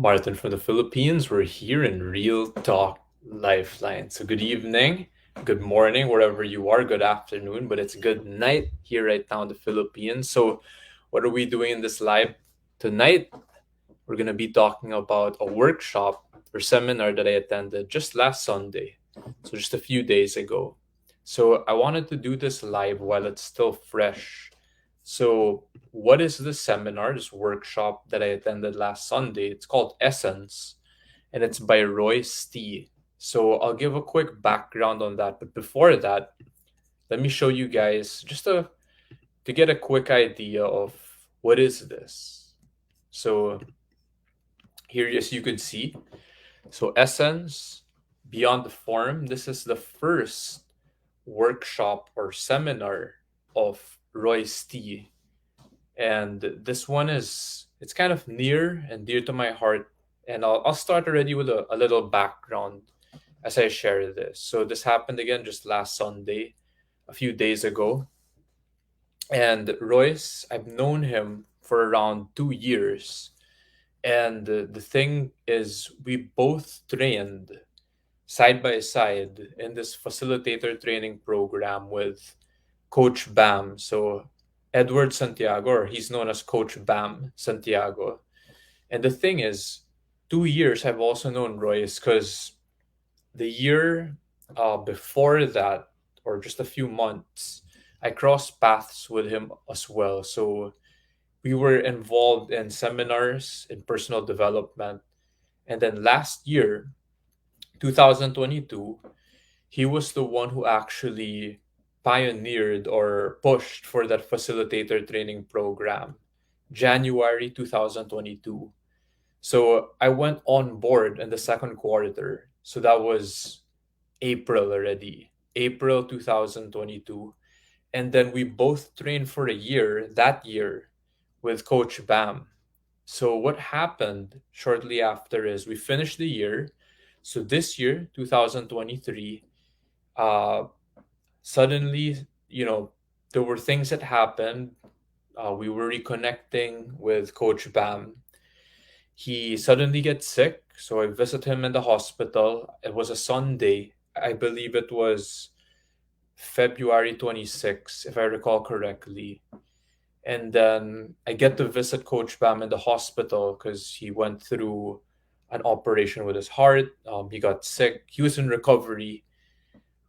Martin from the Philippines. We're here in Real Talk Lifeline. So, good evening, good morning, wherever you are, good afternoon, but it's good night here right now in the Philippines. So, what are we doing in this live tonight? We're going to be talking about a workshop or seminar that I attended just last Sunday. So, just a few days ago. So, I wanted to do this live while it's still fresh. So, what is this seminar, this workshop that I attended last Sunday? It's called Essence, and it's by Royce Tee. So, I'll give a quick background on that. But before that, let me show you guys to get a quick idea of what is this. So, here, as you can see, so Essence Beyond the Form, this is the first workshop or seminar of Royce Tee. And this one it's kind of near and dear to my heart. And I'll start already with a little background as I share this. So this happened again just last Sunday, a few days ago. And Royce, I've known him for around 2 years. And the thing is, we both trained side by side in this facilitator training program with Coach Bam. So Edward Santiago, or he's known as Coach Bam Santiago. And the thing is, 2 years I've also known Royce because the year before that, or just a few months, I crossed paths with him as well. So we were involved in seminars in personal development. And then last year, 2022, he was the one who actually pioneered or pushed for that facilitator training program, January 2022. So I went on board in the second quarter. So that was April already, April 2022. And then we both trained for a year that year with Coach Bam. So what happened shortly after is we finished the year. So this year, 2023, uh, suddenly, there were things that happened. We were reconnecting with Coach Bam. He suddenly gets sick, so I visit him in the hospital. It was a Sunday. I believe it was February 26th, if I recall correctly. And then I get to visit Coach Bam in the hospital because he went through an operation with his heart. He got sick. He was in recovery.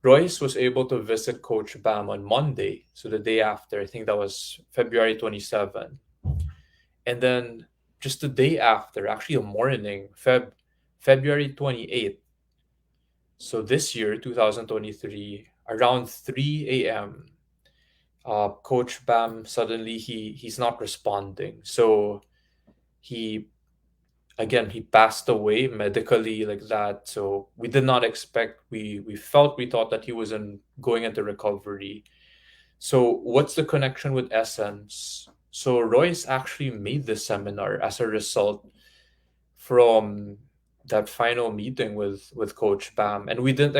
Royce was able to visit Coach Bam on Monday, so the day after. I think that was February 27. And then just the day after, actually a morning, February 28th. So this year, 2023, around 3 a.m., Coach Bam suddenly he's not responding. So he he passed away medically like that. So we did not expect. We thought that he was going into recovery. So what's the connection with Essence? So Royce actually made this seminar as a result from that final meeting with Coach Bam, and we didn't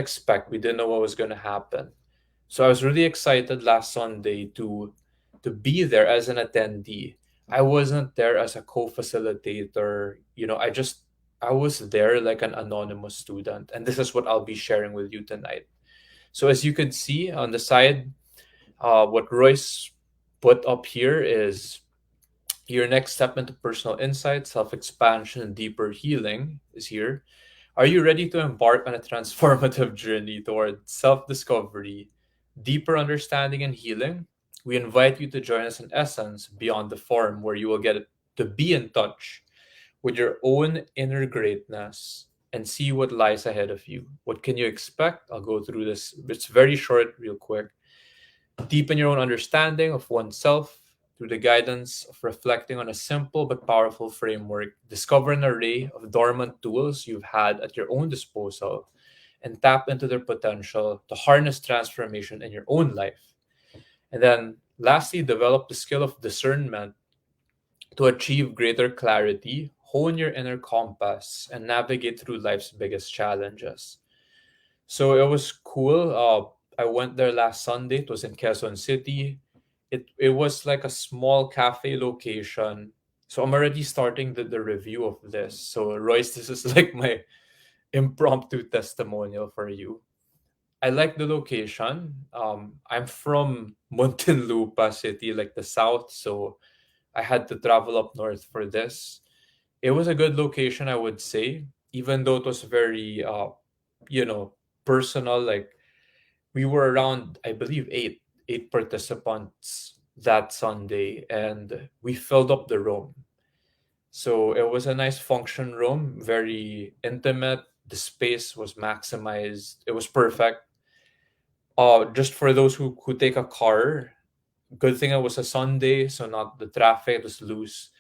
know what was going to happen. So I was really excited last Sunday to be there as an attendee. I wasn't there as a co-facilitator. I was there like an anonymous student, and this is what I'll be sharing with you tonight. So as you can see on the side, what Royce put up here is your next step into personal insight, self expansion, and deeper healing is here. Are you ready to embark on a transformative journey toward self discovery, deeper understanding, and healing? We invite you to join us in Essence Beyond the Form, where you will get to be in touch with your own inner greatness and see what lies ahead of you. What can you expect? I'll go through this. It's very short, real quick. Deepen your own understanding of oneself through the guidance of reflecting on a simple but powerful framework. Discover an array of dormant tools you've had at your own disposal and tap into their potential to harness transformation in your own life. And then, lastly, develop the skill of discernment to achieve greater clarity, hone your inner compass, and navigate through life's biggest challenges. So it was cool. I went there last Sunday. It was in Quezon City. It was like a small cafe location. So I'm already starting the review of this. So Royce, this is like my impromptu testimonial for you. I like the location. I'm from Muntinlupa City, like the south, so I had to travel up north for this. It was a good location, I would say, even though it was very, you know, personal. Like we were around, I believe, eight participants that Sunday, and we filled up the room. So it was a nice function room, very intimate. The space was maximized. It was perfect. Just for those who take a car, good thing it was a Sunday, so not the traffic was loose.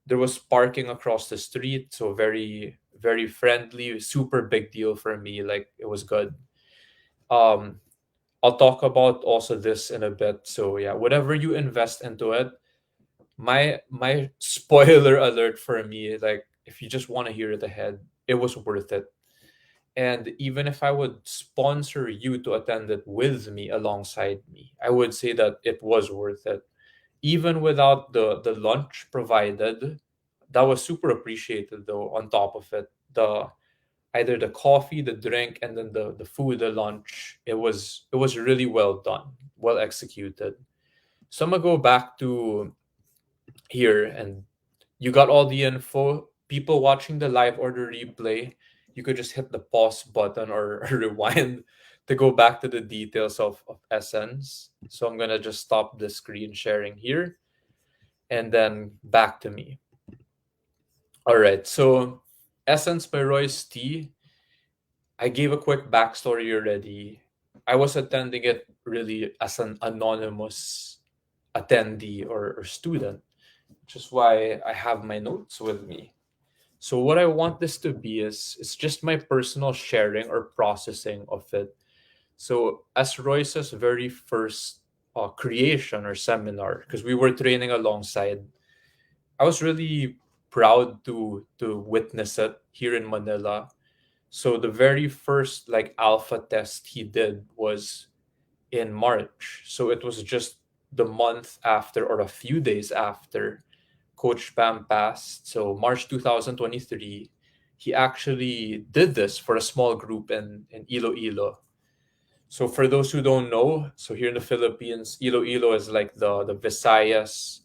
There was parking across the street, so very friendly, super big deal for me. Like it was good. Um, I'll talk about also this in a bit. So yeah, whatever you invest into it, my spoiler alert for me, like if you just want to hear it ahead, it was worth it. And even if I would sponsor you to attend it with me alongside me, I would say that it was worth it. Even without the lunch provided, that was super appreciated though, on top of it. The Either the coffee, the drink, and then the food, the lunch, it was really well done, well executed. So I'm gonna go back to here, and you got all the info. People watching the live or the replay, you could just hit the pause button or, or rewind to go back to the details of Essence. So I'm gonna just stop the screen sharing here and then back to me. All right, so Essence by Royce Tee. I gave a quick backstory already. I was attending it really as an anonymous attendee or student, which is why I have my notes with me. So what I want this to be is it's just my personal sharing or processing of it. So as Royce's very first creation or seminar, because we were training alongside, I was really proud to witness it here in Manila. So the very first like alpha test he did was in March. So it was just the month after or a few days after Coach Pam passed. So March 2023, he actually did this for a small group in Iloilo. So for those who don't know, so here in the Philippines, Iloilo is like the Visayas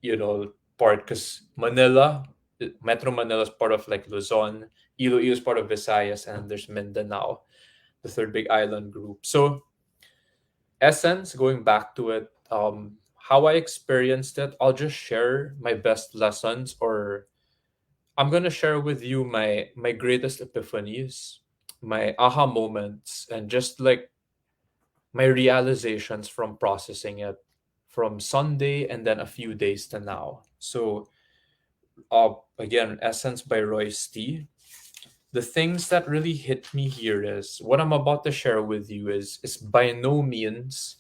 you know, part, because Metro Manila is part of like Luzon, Iloilo is part of Visayas, and there's Mindanao, the third big island group. So Essence, going back to it, how I experienced it, I'll just share my best lessons, or I'm gonna share with you my greatest epiphanies, my aha moments, and just like my realizations from processing it from Sunday and then a few days to now. So again, Essence by Royce Tee. The things that really hit me here is what I'm about to share with you is by no means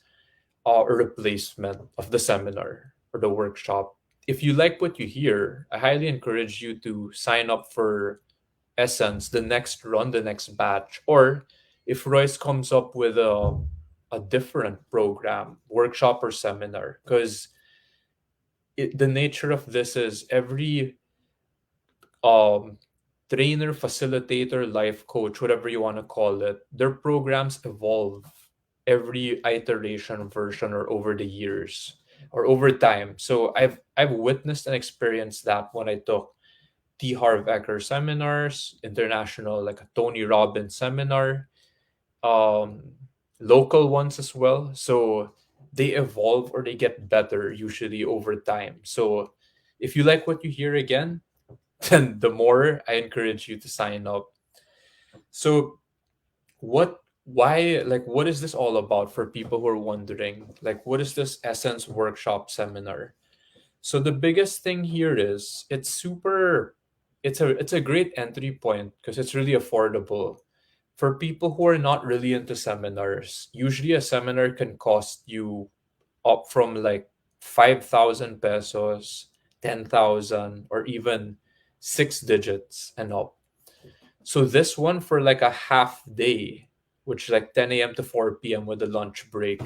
a replacement of the seminar or the workshop. If you like what you hear, I highly encourage you to sign up for Essence, the next run, the next batch, or if Royce comes up with a different program, workshop or seminar, because the nature of this is every um, trainer, facilitator, life coach, whatever you want to call it, their programs evolve every iteration, version, or over the years or over time. So I've witnessed and experienced that when I took T. Harv Eker seminars, international like a Tony Robbins seminar, um, local ones as well. So they evolve or they get better usually over time. So if you like what you hear again, then the more I encourage you to sign up. So what is this all about for people who are wondering? Like, what is this Essence Workshop seminar? So the biggest thing here is it's a great entry point because it's really affordable. For people who are not really into seminars, usually a seminar can cost you up from like 5,000 pesos, 10,000, or even six digits and up. So this one for like a half day, which is like 10 a.m. to 4 p.m. with a lunch break,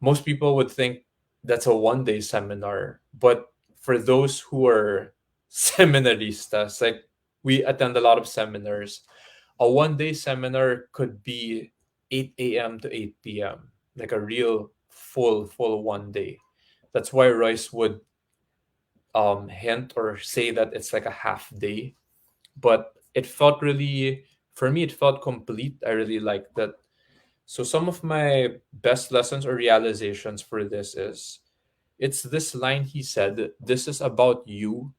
most people would think that's a 1 day seminar. But for those who are seminaristas, like we attend a lot of seminars, a 1 day seminar could be 8 a.m. to 8 p.m., like a real full 1 day. That's why Royce would hint or say that it's like a half day. But it felt really, for me, it felt complete. I really liked that. So some of my best lessons or realizations for this is, it's this line he said, this is about you,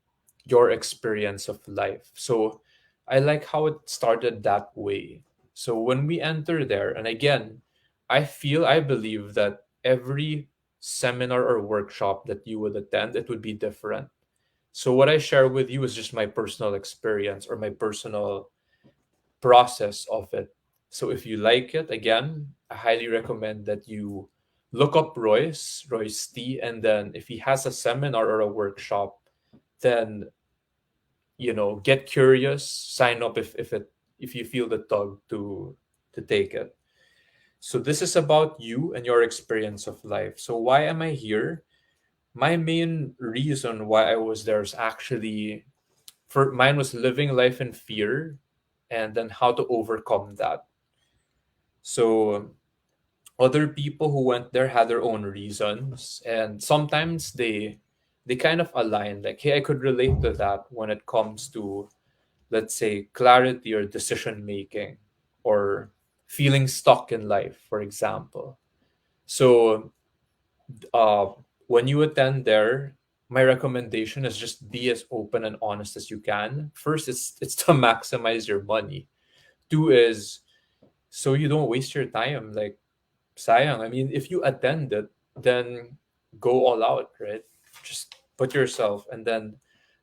your experience of life. So I like how it started that way. So when we enter there, and again, I believe that every seminar or workshop that you would attend, it would be different. So what I share with you is just my personal experience or my personal process of it. So if you like it, again, I highly recommend that you look up Royce Tee, and then if he has a seminar or a workshop, then get curious, sign up if you feel the tug to take it. So this is about you and your experience of life. So why am I here? My main reason why I was there is actually, for mine was living life in fear and then how to overcome that. So other people who went there had their own reasons, and sometimes they kind of align, like, hey, I could relate to that when it comes to, let's say, clarity or decision making, or feeling stuck in life, for example. So uh when you attend there, my recommendation is just be as open and honest as you can. First, it's to maximize your money. Two is so you don't waste your time. Like, sayang. I mean, if you attend it, then go all out, right? Just put yourself, and then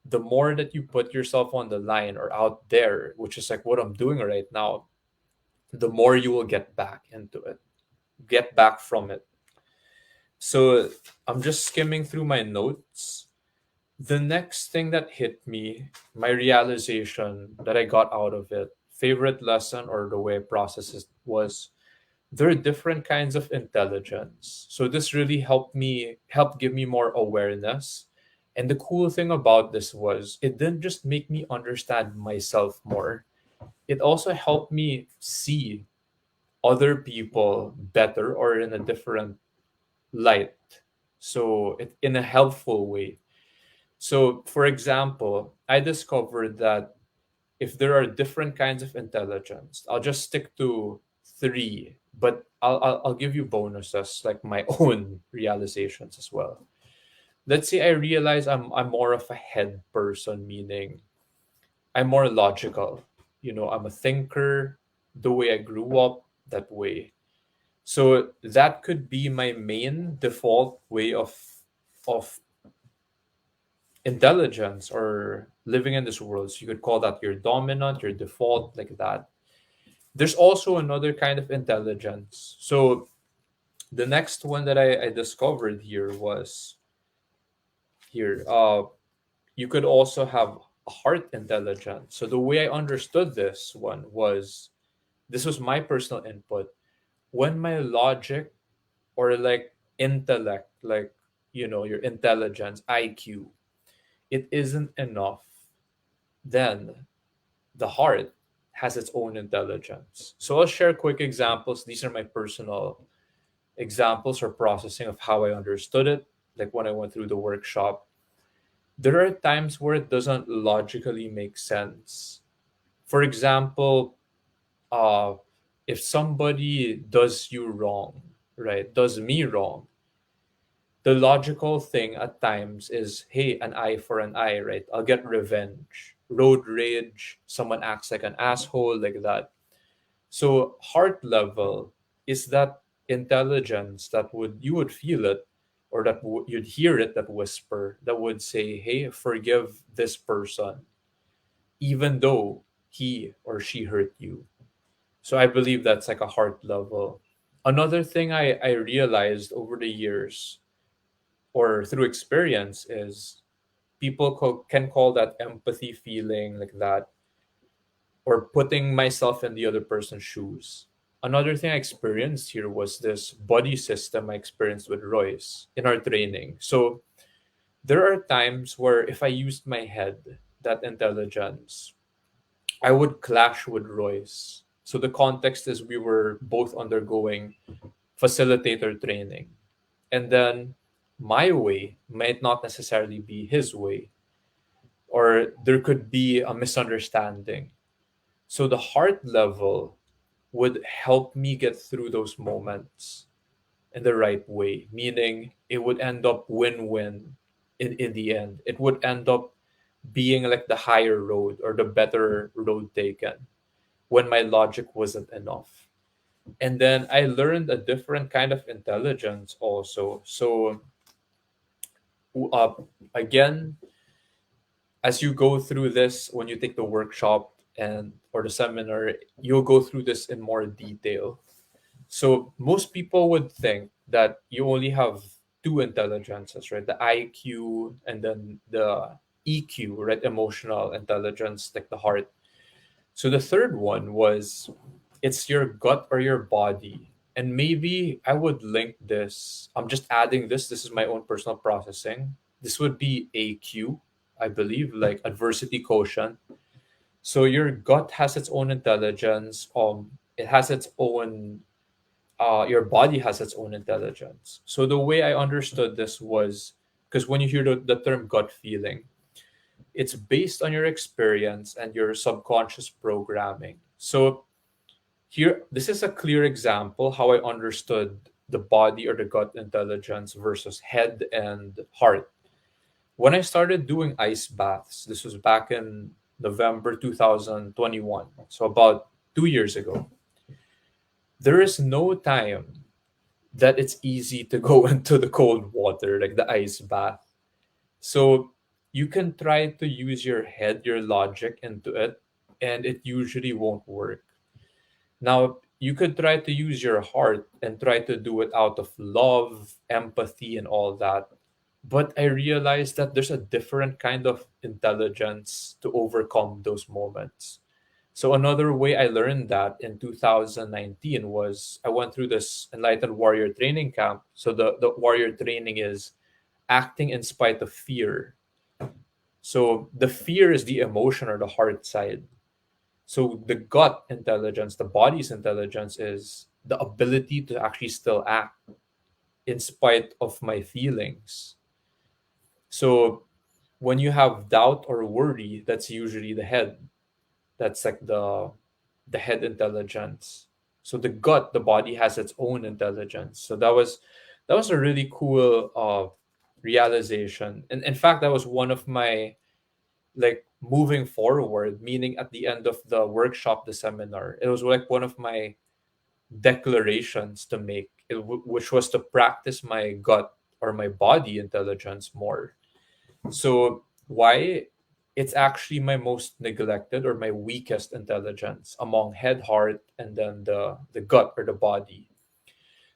the more that you put yourself on the line or out there, which is like what I'm doing right now, the more you will get back into it, get back from it. So I'm just skimming through my notes. The next thing that hit me, my realization that I got out of it, favorite lesson or the way I processed it was, there are different kinds of intelligence. So this really helped give me more awareness. And the cool thing about this was, it didn't just make me understand myself more. It also helped me see other people better or in a different light. So it in a helpful way. So for example, I discovered that if there are different kinds of intelligence, I'll just stick to three, but I'll give you bonuses, like my own realizations as well. Let's say I realize I'm more of a head person, meaning I'm more logical. I'm a thinker, the way I grew up, that way. So that could be my main default way of intelligence or living in this world. So you could call that your dominant, your default, like that. There's also another kind of intelligence. So the next one that I discovered here was here. You could also have a heart intelligence. So the way I understood this one was, this was my personal input. When my logic or like intellect, like your intelligence, IQ, it isn't enough, then the heart has its own intelligence. So I'll share quick examples. These are my personal examples or processing of how I understood it, like when I went through the workshop. There are times where it doesn't logically make sense. For example, uh, if somebody does you wrong, right, does me wrong, the logical thing at times is, hey, an eye for an eye, right? I'll get revenge. Road rage, someone acts like an asshole, like that. So heart level is that intelligence that you would feel it, or that you'd hear it, that whisper that would say, "Hey, forgive this person, even though he or she hurt you." So I believe that's like a heart level. Another thing I realized over the years or through experience is, people can call that empathy feeling, like that, or putting myself in the other person's shoes. Another thing I experienced here was this buddy system I experienced with Royce in our training. So There are times where if I used my head, that intelligence, I would clash with Royce. So the context is we were both undergoing facilitator training. And then my way might not necessarily be his way, or there could be a misunderstanding. So the heart level would help me get through those moments in the right way, meaning it would end up win-win in the end. It would end up being like the higher road or the better road taken when my logic wasn't enough. And then I learned a different kind of intelligence also. So uh, again, as you go through this, when you take the workshop and or the seminar, you'll go through this in more detail. So most people would think that you only have two intelligences, right? The IQ and then the EQ, right? Emotional intelligence, like the heart. So the third one was it's your gut or your body. And maybe I would link this. I'm just adding this. This is my own personal processing. This would be AQ, I believe, like adversity quotient. So your gut has its own intelligence. It has its own your body has its own intelligence. So the way I understood this was because when you hear the term gut feeling, it's based on your experience and your subconscious programming. So here, this is a clear example how I understood the body or the gut intelligence versus head and heart. When I started doing ice baths, this was back in November 2021, so about 2 years ago, there is no time that it's easy to go into the cold water, like the ice bath. So you can try to use your head, your logic into it, and it usually won't work. Now, you could try to use your heart and try to do it out of love, empathy, and all that. But I realized that there's a different kind of intelligence to overcome those moments. So another way I learned that in 2019 was I went through this enlightened warrior training camp. So the warrior training is acting in spite of fear. So the fear is the emotion or the heart side. So the gut intelligence, the body's intelligence is the ability to actually still act in spite of my feelings. So when you have doubt or worry, that's usually the head. That's like the head intelligence. So the gut, the body has its own intelligence. So that was a really cool realization. And in fact, that was one of my like moving forward, meaning at the end of the workshop, the seminar, it was like one of my declarations to make, which was to practice my gut or my body intelligence more. So why? It's actually my most neglected or my weakest intelligence among head, heart, and then the gut or the body.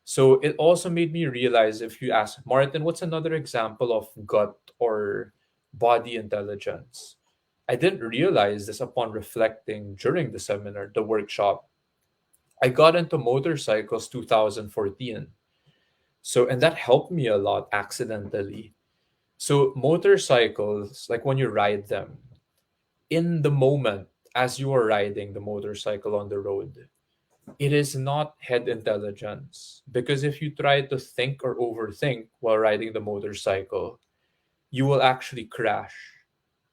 So it also made me realize if you ask Martin, what's another example of gut or body intelligence? I didn't realize this upon reflecting during the seminar, the workshop. I got into motorcycles 2014. So, and that helped me a lot accidentally. So, motorcycles, like when you ride them, in the moment as you are riding the motorcycle on the road, it is not head intelligence. Because if you try to think or overthink while riding the motorcycle, you will actually crash.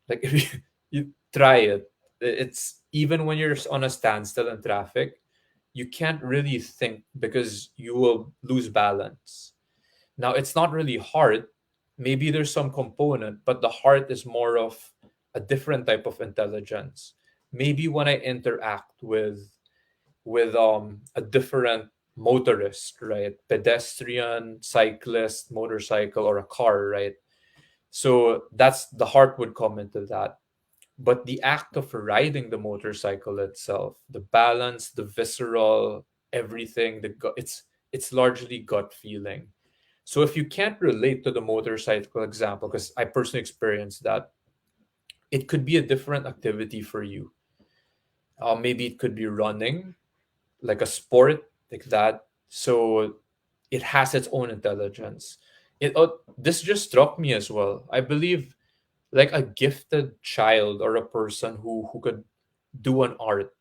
Like if you try it, it's even when you're on a standstill in traffic, you can't really think because you will lose balance. Now, it's not really heart. Maybe there's some component, but the heart is more of a different type of intelligence. Maybe when I interact with a different motorist, right? Pedestrian, cyclist, motorcycle, or a car, right? So that's the heart would come into that. But the act of riding the motorcycle itself, the balance, the visceral, everything, it's largely gut feeling. So if you can't relate to the motorcycle example, because I personally experienced that, it could be a different activity for you. Maybe it could be running, like a sport like that. So it has its own intelligence. This just struck me as well. I believe like a gifted child or a person who could do an art,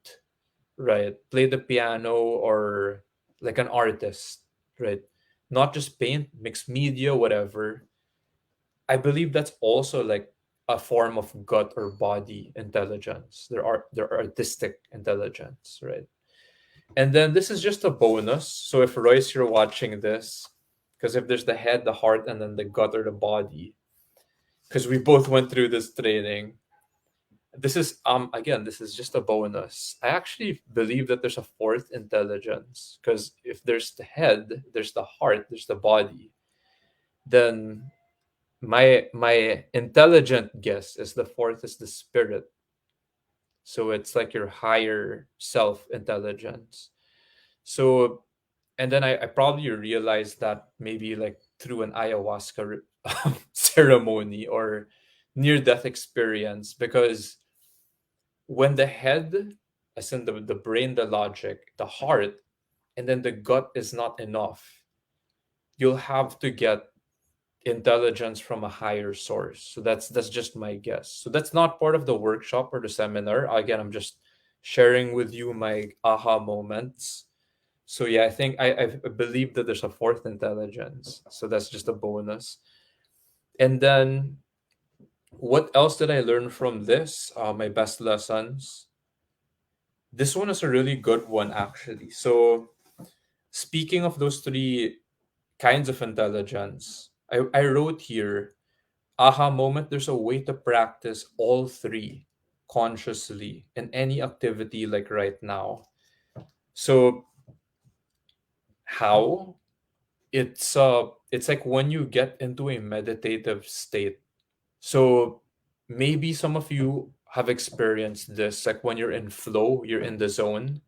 right? Play the piano or like an artist, right? Not just paint, mix media, whatever. I believe that's also like a form of gut or body intelligence. There are artistic intelligence, right? And then this is just a bonus. So if Royce, you're watching this, because if there's the head, the heart, and then the gut or the body, because we both went through this training. This is again, this is just a bonus. I actually believe that there's a fourth intelligence, because if there's the head, there's the heart, there's the body. Then my intelligent guess is the fourth is the spirit. So it's like your higher self intelligence. So and then I probably realized that maybe like through an ayahuasca ceremony or near death experience, because when the head, as in the brain, the logic, the heart, and then the gut is not enough, you'll have to get intelligence from a higher source. So that's just my guess. So that's not part of the workshop or the seminar. Again, I'm just sharing with you my aha moments. So yeah, I think I believe that there's a fourth intelligence. So that's just a bonus. And then what else did I learn from this? My best lessons. This one is a really good one, actually. So speaking of those three kinds of intelligence, I wrote here, aha moment, there's a way to practice all three consciously in any activity like right now. So how? It's like when you get into a meditative state. So maybe some of you have experienced this, like when you're in flow, you're in the zone.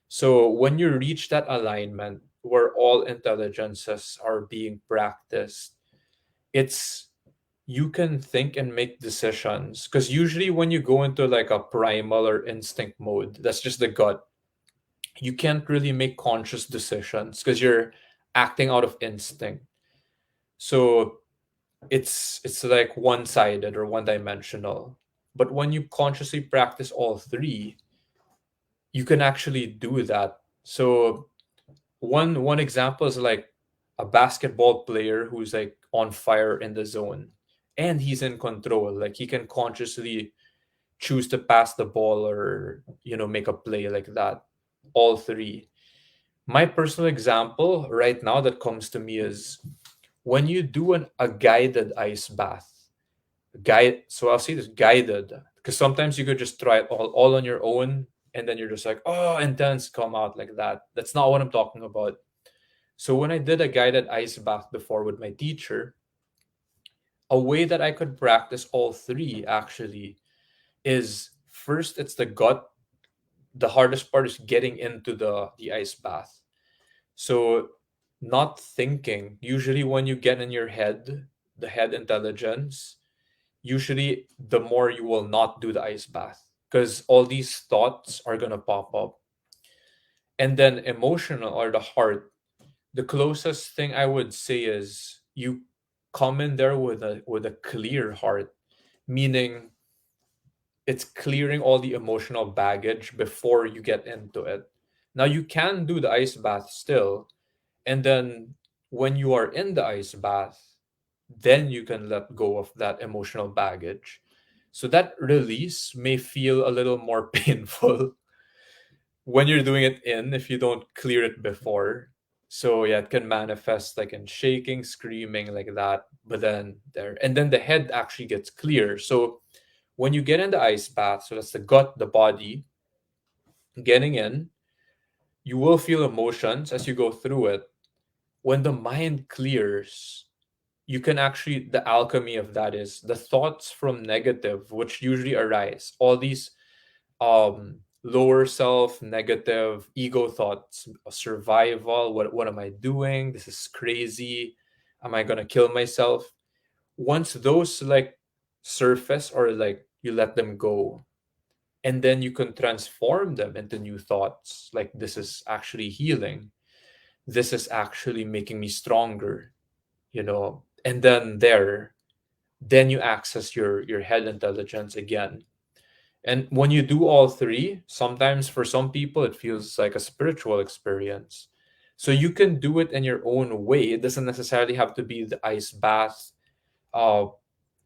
So when you reach that alignment where all intelligences are being practiced, it's you can think and make decisions. Because usually when you go into like a primal or instinct mode, that's just the gut. You can't really make conscious decisions because you're acting out of instinct. So it's like one-sided or one-dimensional. But when you consciously practice all three, you can actually do that. So one example is like a basketball player who's like on fire in the zone and he's in control, like he can consciously choose to pass the ball or make a play like that. All three. My personal example right now that comes to me is when you do a guided ice bath. So I'll say this, guided, because sometimes you could just try it all on your own and then you're just like, oh, intense, come out like that. That's not what I'm talking about. So when I did a guided ice bath before with my teacher, a way that I could practice all three actually is first it's the gut. The hardest part is getting into the ice bath. So not thinking. Usually when you get in your head, the head intelligence, usually the more you will not do the ice bath because all these thoughts are going to pop up. And then emotional or the heart, the closest thing I would say is you come in there with a clear heart, meaning it's clearing all the emotional baggage before you get into it. Now you can do the ice bath still, and then when you are in the ice bath, then you can let go of that emotional baggage. So that release may feel a little more painful when you're doing it in if you don't clear it before. So yeah, it can manifest like in shaking, screaming like that, but then there and then the head actually gets clear. So when you get in the ice bath, so that's the gut, the body getting in, you will feel emotions as you go through it. When the mind clears, you can actually, the alchemy of that is the thoughts from negative, which usually arise, all these lower self, negative ego thoughts, survival, what am I doing? This is crazy. Am I gonna kill myself? Once those like surface or like you let them go, and then you can transform them into new thoughts, like this is actually healing, this is actually making me stronger, and then you access your head intelligence again. And when you do all three, sometimes for some people it feels like a spiritual experience. So you can do it in your own way. It doesn't necessarily have to be the ice bath. uh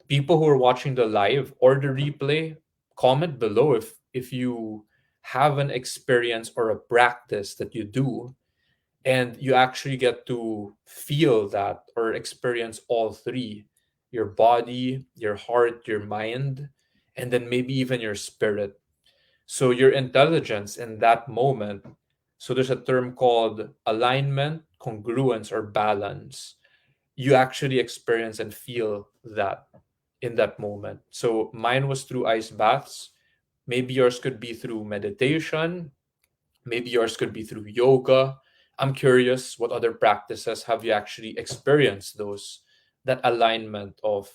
People who are watching the live or the replay, comment below if you have an experience or a practice that you do and you actually get to feel that or experience all three: your body, your heart, your mind, and then maybe even your spirit. So your intelligence in that moment. So there's a term called alignment, congruence, or balance. You actually experience and feel that in that moment. So mine was through ice baths. Maybe yours could be through meditation. Maybe yours could be through yoga. I'm curious, what other practices have you actually experienced those, that alignment of,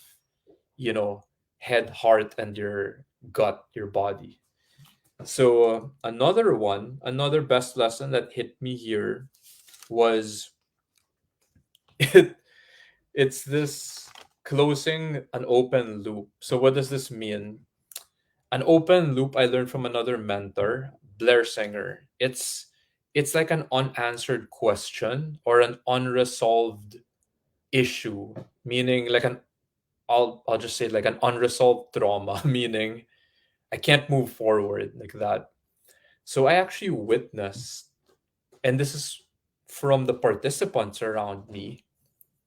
you know, head, heart, and your gut, your body? So another best lesson that hit me here was it, it's this closing an open loop. So what does this mean? An open loop I learned from another mentor, Blair Singer. It's like an unanswered question or an unresolved issue, meaning like an I'll just say like an unresolved trauma, meaning I can't move forward like that. So I actually witnessed, and this is from the participants around me.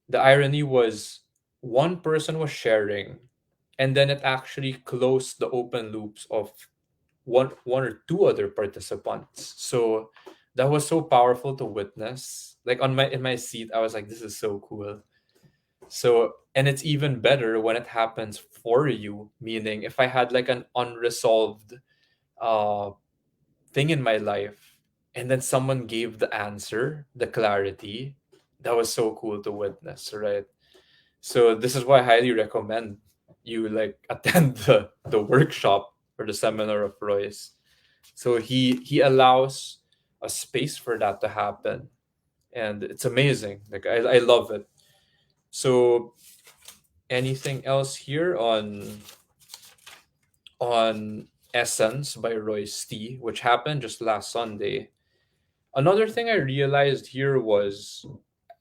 The irony was one person was sharing, and then it actually closed the open loops of one or two other participants. So that was so powerful to witness. Like on my in my seat, I was like, this is so cool. So, and it's even better when it happens for you, meaning if I had like an unresolved uh thing in my life and then someone gave the answer, the clarity, that was so cool to witness, right? So this is why I highly recommend you like attend the workshop or the seminar of Royce. So he allows a space for that to happen, and it's amazing. Like I love it. So anything else here on Essence by Royce Tee, which happened just last Sunday? Another thing I realized here was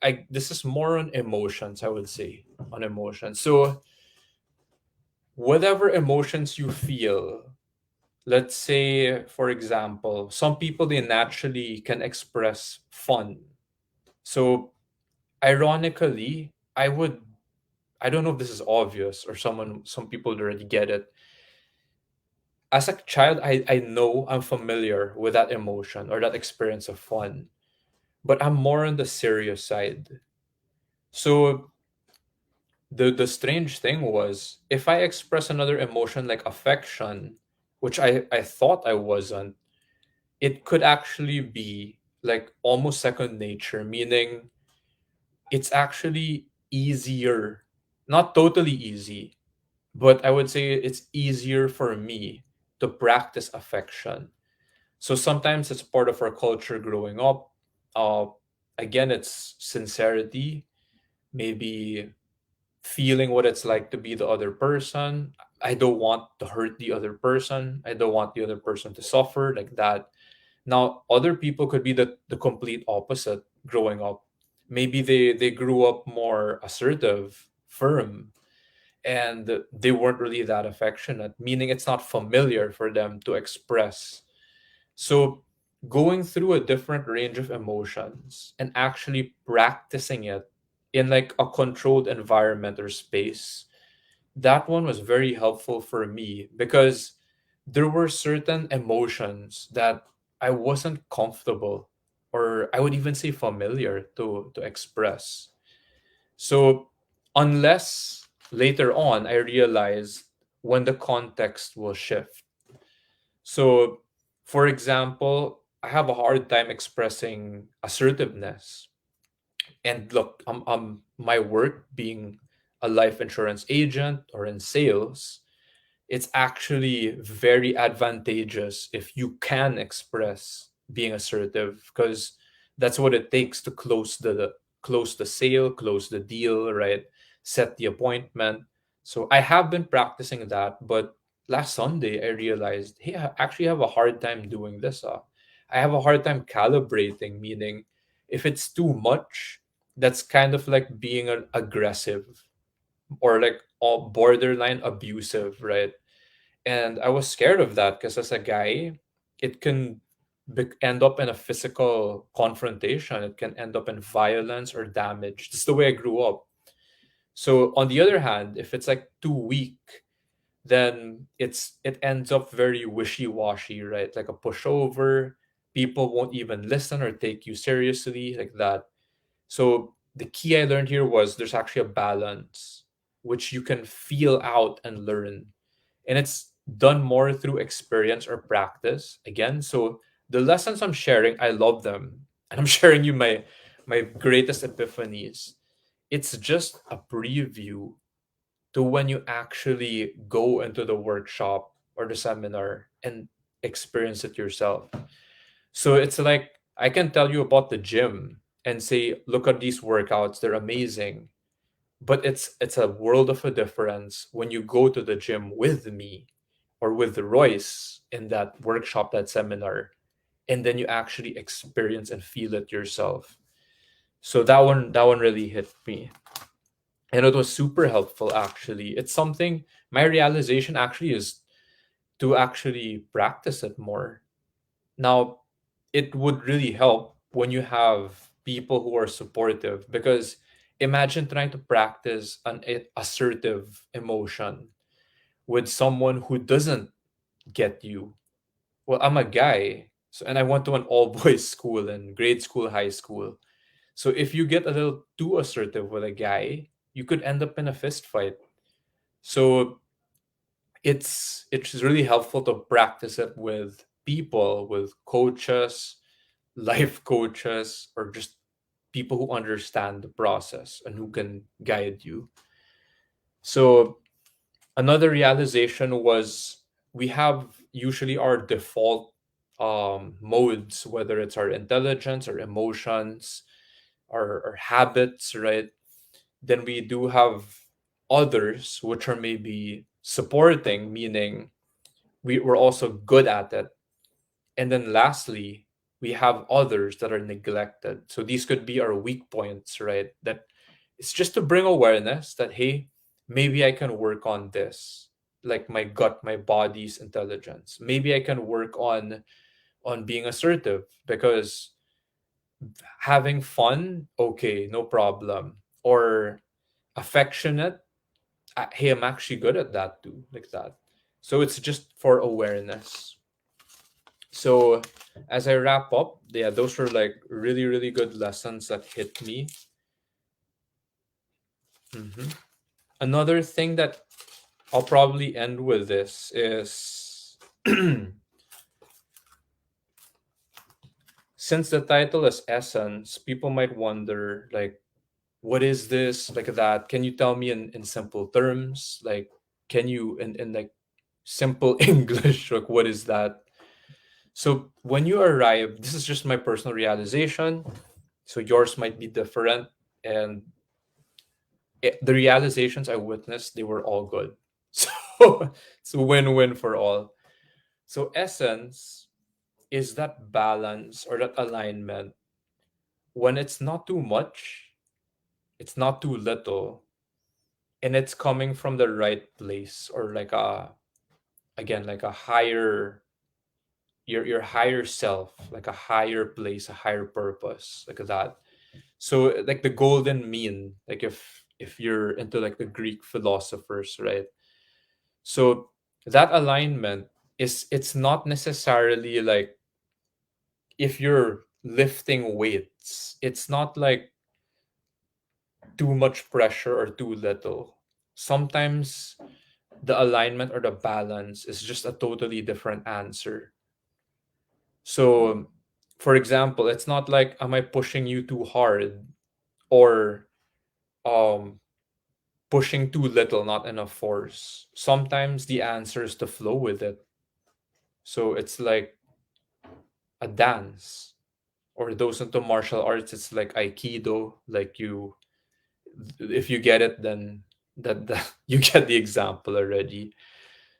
I this is more on emotions, I would say, on emotions. So whatever emotions you feel, let's say for example, some people they naturally can express fun. So ironically, I don't know if this is obvious or some people already get it. As a child, I know I'm familiar with that emotion or that experience of fun, but I'm more on the serious side. So the strange thing was if I express another emotion like affection, which I thought I wasn't, it could actually be like almost second nature, meaning it's actually easier, not totally easy, but I would say it's easier for me to practice affection. So sometimes it's part of our culture growing up. Uh, Again, it's sincerity, maybe feeling what it's like to be the other person. I don't want to hurt the other person. I don't want the other person to suffer like that. Now, other people could be the complete opposite growing up. Maybe they grew up more assertive, firm, and they weren't really that affectionate, meaning it's not familiar for them to express. So, going through a different range of emotions and actually practicing it in like a controlled environment or space, that one was very helpful for me because there were certain emotions that I wasn't comfortable or I would even say familiar to express. So unless later on I realized when the context will shift. So for example, I have a hard time expressing assertiveness. And look, my work being a life insurance agent or in sales, it's actually very advantageous if you can express being assertive because that's what it takes to close the sale, close the deal, right? Set the appointment. So I have been practicing that, but last Sunday I realized, hey, I actually have a hard time doing this. I have a hard time calibrating, meaning if it's too much, that's kind of like being aggressive or like borderline abusive, right? And I was scared of that because as a guy, it can end up in a physical confrontation. It can end up in violence or damage. That's the way I grew up. So on the other hand, if it's like too weak, then it ends up very wishy-washy, right? Like a pushover. People won't even listen or take you seriously like that. So the key I learned here was there's actually a balance which you can feel out and learn. And it's done more through experience or practice again. So the lessons I'm sharing, I love them. And I'm sharing you my greatest epiphanies. It's just a preview to when you actually go into the workshop or the seminar and experience it yourself. So it's like I can tell you about the gym and say, look at these workouts, they're amazing. But it's a world of a difference when you go to the gym with me or with Royce in that workshop, that seminar, and then you actually experience and feel it yourself. So that one really hit me. And it was super helpful actually. It's something my realization actually is to actually practice it more. Now, it would really help when you have people who are supportive because imagine trying to practice an assertive emotion with someone who doesn't get you. Well, I'm a guy, so and I went to an all boys school and grade school, high school. So if you get a little too assertive with a guy, you could end up in a fist fight. So it's really helpful to practice it with people, with coaches, life coaches, or just people who understand the process and who can guide you. So another realization was we have usually our default modes, whether it's our intelligence or emotions or habits, right? Then we do have others which are maybe supporting, meaning we're also good at it. And then lastly, we have others that are neglected. So these could be our weak points, right? That it's just to bring awareness that, hey, maybe I can work on this, like my gut, my body's intelligence. Maybe I can work on being assertive because having fun, okay, no problem. Or affectionate, hey, I'm actually good at that too, like that. So it's just for awareness. So as I wrap up, yeah, those were like really, really good lessons that hit me. Hmm. Another thing that I'll probably end with this is since the title is Essence, people might wonder like, what is this? Like that. Can you tell me in simple terms? Like, can you in like simple English, like what is that? So when you arrive, this is just my personal realization. So yours might be different. And the realizations I witnessed, they were all good. So it's a win-win for all. So essence is that balance or that alignment when it's not too much, it's not too little, and it's coming from the right place or like a again like a higher your higher self, like a higher place, a higher purpose, like that. So like the golden mean, like if you're into like the Greek philosophers, right? So that alignment is it's not necessarily like if you're lifting weights, it's not like too much pressure or too little. Sometimes the alignment or the balance is just a totally different answer. So for example, it's not like am I pushing you too hard or um pushing too little, not enough force. Sometimes the answer is to flow with it. So it's like a dance or those into martial arts, it's like aikido. Like you, if you get it, then that you get the example already.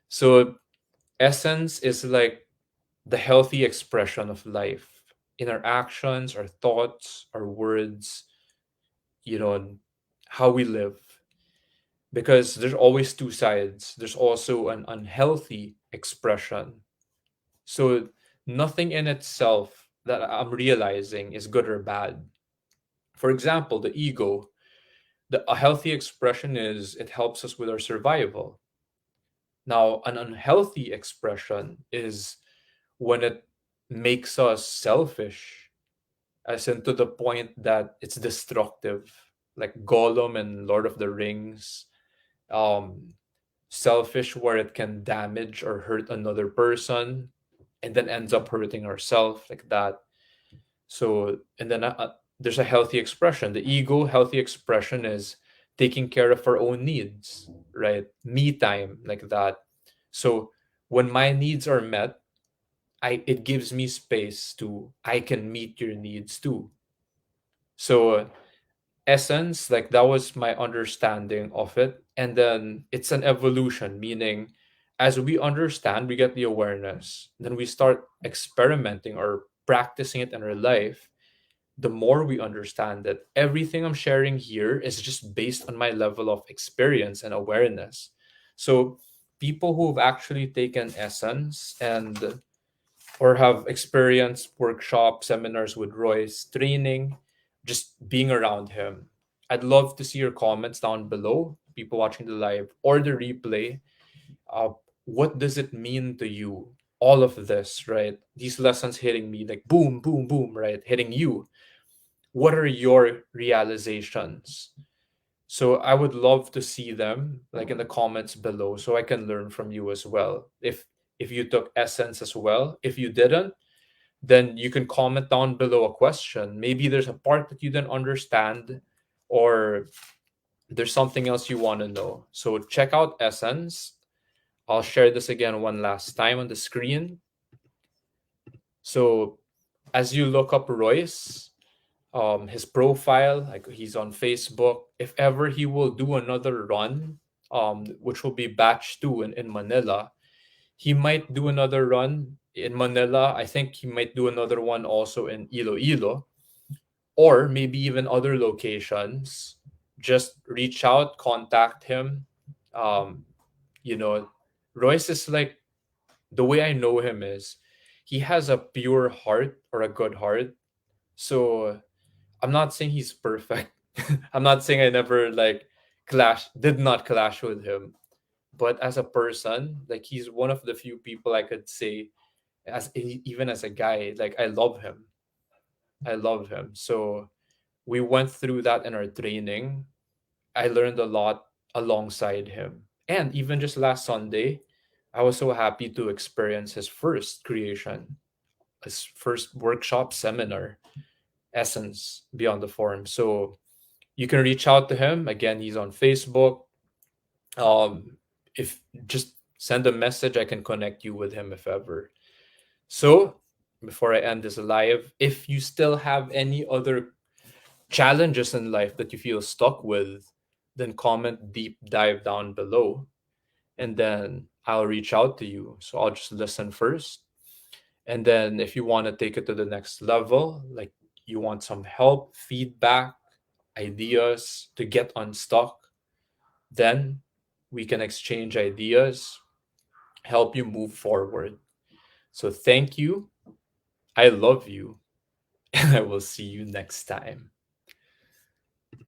So essence is like the healthy expression of life in our actions, our thoughts, our words, you know, and how we live. Because there's always two sides. There's also an unhealthy expression. So nothing in itself that I'm realizing is good or bad. For example, the ego, a healthy expression is it helps us with our survival. Now, an unhealthy expression is when it makes us selfish, as in to the point that it's destructive, like Gollum and Lord of the Rings. Um, Selfish where it can damage or hurt another person, and then ends up hurting ourselves like that. So, and then there's a healthy expression. The ego healthy expression is taking care of our own needs, right? Me time, like that. So when my needs are met, I it gives me space to I can meet your needs too. So essence, like that was my understanding of it. And then it's an evolution, meaning as we understand, we get the awareness, then we start experimenting or practicing it in our life. The more we understand that everything I'm sharing here is just based on my level of experience and awareness. So people who've actually taken essence and or have experienced workshop seminars with Royce, training, just being around him. I'd love to see your comments down below, people watching the live or the replay. Uh, what does it mean to you? All of this, right? These lessons hitting me like boom, boom, boom, right? Hitting you. What are your realizations? So I would love to see them like in the comments below so I can learn from you as well. If you took essence as well. If you didn't, then you can comment down below a question. Maybe there's a part that you didn't understand, or there's something else you want to know. So check out Essence. I'll share this again one last time on the screen. So as you look up Royce, his profile, like he's on Facebook. If ever he will do another run, which will be batch two in Manila, he might do another run in Manila. I think he might do another one also in Iloilo, or maybe even other locations. Just reach out, contact him. Um, you know, Royce is like the way I know him is he has a pure heart or a good heart. So I'm not saying he's perfect. I'm not saying I never like did not clash with him. But as a person, like he's one of the few people I could say even as a guy, like I love him. I love him. So we went through that in our training. I learned a lot alongside him. And even just last Sunday, I was so happy to experience his first creation, his first workshop seminar, Essence Beyond the Form. So you can reach out to him. Again, he's on Facebook. If just send a message, I can connect you with him if ever. So before I end this live, if you still have any other challenges in life that you feel stuck with, then comment deep dive down below, and then I'll reach out to you. So I'll just listen first. And then if you want to take it to the next level, like you want some help, feedback, ideas to get unstuck, then we can exchange ideas, help you move forward. So thank you. I love you. And I will see you next time.